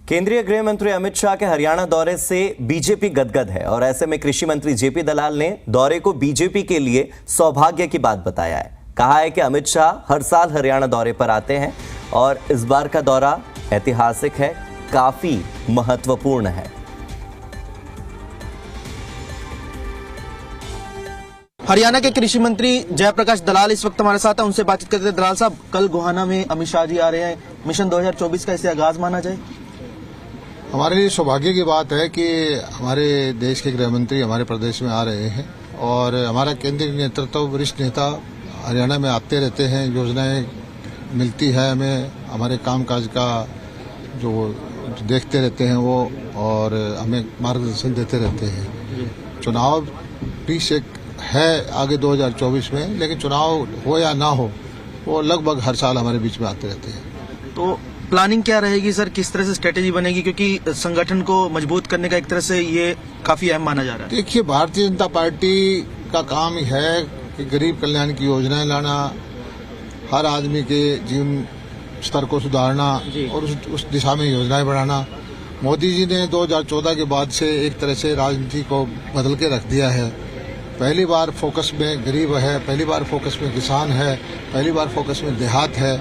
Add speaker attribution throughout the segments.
Speaker 1: केंद्रीय गृह मंत्री अमित शाह के हरियाणा दौरे से बीजेपी गदगद है और ऐसे में कृषि मंत्री जेपी दलाल ने दौरे को बीजेपी के लिए सौभाग्य की बात बताया है। कहा है कि अमित शाह हर साल हरियाणा दौरे पर आते हैं और इस बार का दौरा ऐतिहासिक है, काफी महत्वपूर्ण है।
Speaker 2: हरियाणा के कृषि मंत्री जयप्रकाश दलाल इस वक्त हमारे साथ हैं, उनसे बातचीत करते हैं। दलाल साहब, कल गोहाना में अमित शाह जी आ रहे हैं, मिशन 2024 का इसे आगाज माना जाए?
Speaker 3: हमारे लिए सौभाग्य की बात है कि हमारे देश के गृह मंत्री हमारे प्रदेश में आ रहे हैं और हमारा केंद्रीय नेतृत्व, वरिष्ठ नेता हरियाणा में आते रहते हैं। योजनाएं मिलती है हमें, हमारे कामकाज का जो देखते रहते हैं वो, और हमें मार्गदर्शन देते रहते हैं। चुनाव भी से है आगे 2024 में, लेकिन चुनाव हो या ना हो वो लगभग हर साल हमारे बीच में आते रहते हैं।
Speaker 2: तो प्लानिंग क्या रहेगी सर, किस तरह से स्ट्रेटेजी बनेगी, क्योंकि संगठन को मजबूत करने का एक तरह से ये काफी अहम माना जा रहा है?
Speaker 3: देखिए, भारतीय जनता पार्टी का काम ही है कि गरीब कल्याण की योजनाएं लाना, हर आदमी के जीवन स्तर को सुधारना और उस दिशा में योजनाएं बढ़ाना। मोदी जी ने 2014 के बाद से एक तरह से राजनीति को बदल के रख दिया है। पहली बार फोकस में गरीब है, पहली बार फोकस में किसान है, पहली बार फोकस में देहात है,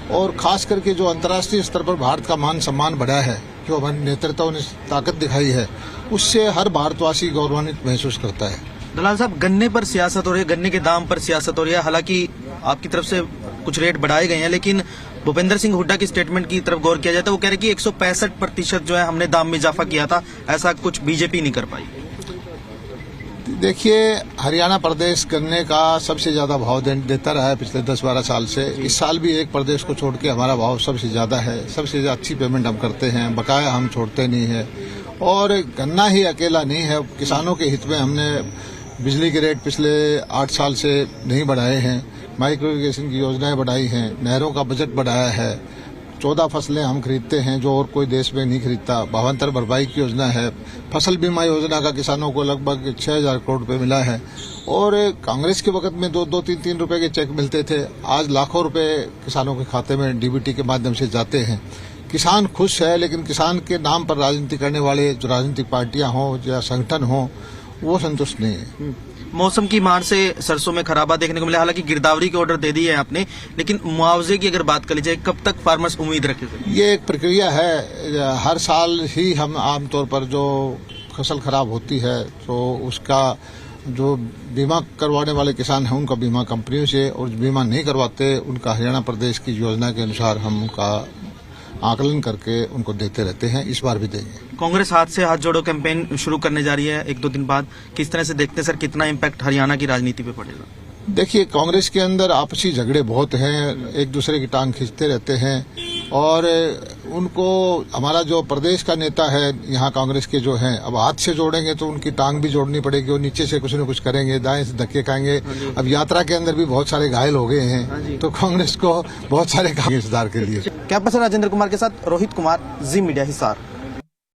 Speaker 3: और खास करके जो अंतर्राष्ट्रीय स्तर पर भारत का मान सम्मान बढ़ा है, जो हमारे नेतृत्व ने ताकत दिखाई है, उससे हर भारतवासी गौरवान्वित महसूस करता है।
Speaker 2: दलाल साहब, गन्ने पर सियासत हो रही है, गन्ने के दाम पर सियासत हो रही है। हालांकि आपकी तरफ से कुछ रेट बढ़ाए गए हैं, लेकिन भूपेंद्र सिंह हुड्डा की स्टेटमेंट की तरफ गौर किया जाता है, वो कह रहे कि 165% जो है हमने दाम में इजाफा किया था, ऐसा कुछ बीजेपी नहीं कर पाई।
Speaker 3: देखिए, हरियाणा प्रदेश गन्ने का सबसे ज्यादा भाव देता रहा है पिछले 10-12 साल से। इस साल भी एक प्रदेश को छोड़ के हमारा भाव सबसे ज्यादा है, सबसे अच्छी पेमेंट हम करते हैं, बकाया हम छोड़ते नहीं है। और गन्ना ही अकेला नहीं है, किसानों के हित में हमने बिजली के रेट पिछले 8 साल से नहीं बढ़ाए हैं, माइक्रो इरिगेशन की योजनाएं बढ़ाई हैं, नहरों का बजट बढ़ाया है, 14 फसलें हम खरीदते हैं जो और कोई देश में नहीं खरीदता, भावांतर भरपाई की योजना है, फसल बीमा योजना का किसानों को लगभग 6,000 करोड़ रुपए मिला है। और कांग्रेस के वक्त में 2-3 रुपए के चेक मिलते थे, आज लाखों रुपए किसानों के खाते में डीबीटी के माध्यम से जाते हैं। किसान खुश है, लेकिन किसान के नाम पर राजनीति करने वाले जो राजनीतिक पार्टियां हों या संगठन हों, वो संतुष्ट नहीं है।
Speaker 2: मौसम की मार से सरसों में खराबा देखने को मिला, हालांकि गिरदावरी के ऑर्डर दे दिए हैं आपने, लेकिन मुआवजे की अगर बात कर ली जाए, कब तक फार्मर्स उम्मीद रखेंगे?
Speaker 3: ये एक प्रक्रिया है, हर साल ही हम आमतौर पर जो फसल खराब होती है तो उसका जो बीमा करवाने वाले किसान हैं उनका बीमा कंपनियों से, और बीमा नहीं करवाते उनका हरियाणा प्रदेश की योजना के अनुसार हम उनका आकलन करके उनको देते रहते हैं। इस बार भी देंगे।
Speaker 2: कांग्रेस हाथ से हाथ जोड़ो कैंपेन शुरू करने जा रही है 1-2 दिन बाद, किस तरह से देखते हैं सर, कितना इम्पैक्ट हरियाणा की राजनीति पे पड़ेगा?
Speaker 3: देखिए, कांग्रेस के अंदर आपसी झगड़े बहुत हैं, एक दूसरे की टांग खींचते रहते हैं, और उनको हमारा जो प्रदेश का नेता है यहाँ कांग्रेस के जो हैं, अब हाथ से जोड़ेंगे तो उनकी टांग भी जोड़नी पड़ेगी, और नीचे से कुछ न कुछ करेंगे, दाएं से धक्के खाएंगे। अब यात्रा के अंदर भी बहुत सारे घायल हो गए हैं, तो कांग्रेस को बहुत सारे काम सुधार के लिए।
Speaker 2: कैंपस राजेंद्र कुमार के साथ रोहित कुमार, जी मीडिया, हिसार।